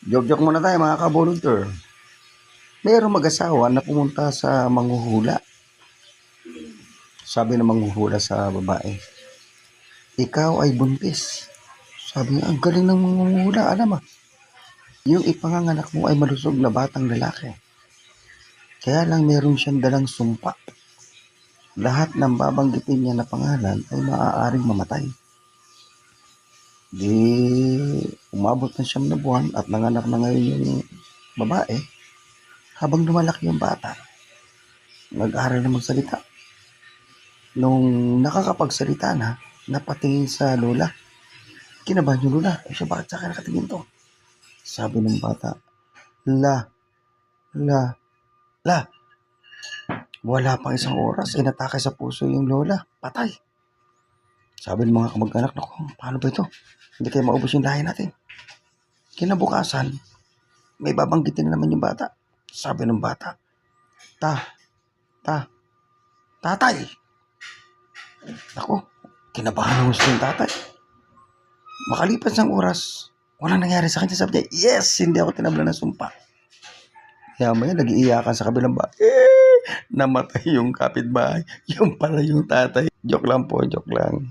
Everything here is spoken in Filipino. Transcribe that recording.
Joke-joke muna tayo mga kabulunter. Mayroong mag-asawa na pumunta sa manghuhula. Sabi ng manghuhula sa babae, ikaw ay buntis. Sabi niya, ang galing ng manghuhula, alam mo. Yung ipanganganak mo ay malusog na batang lalaki. Kaya lang meron siyang dalang sumpa. Lahat ng babanggitin niya na pangalan ay maaaring mamatay. Di umabot ng 9 buwan at nanganak na ngayon yung babae. Habang lumalaki yung bata, nag-aral na magsalita. Nung nakakapagsalita na, napatingin sa lola. Kinabahan yung lola. Siya, bakit sa akin nakatingin to? Sabi ng bata, La, La, wala pang 1 oras, inatake sa puso yung lola. Patay. Sabi ng mga kamag-anak, naku, paano ba ito? Hindi kayo maubos yung lahi natin. Kinabukasan, may babanggitin na naman yung bata. Sabi ng bata, tatay. Naku, kinabahan ng gusto yung tatay. Makalipas ng oras, walang nangyari sa kanya. Sabi niya, yes, hindi ako tinablan ng sumpa. Kaya maya, nag-iiyakan sa kabilang bahay. Namatay yung kapitbahay. Yung pala yung tatay. Joke lang po, joke lang.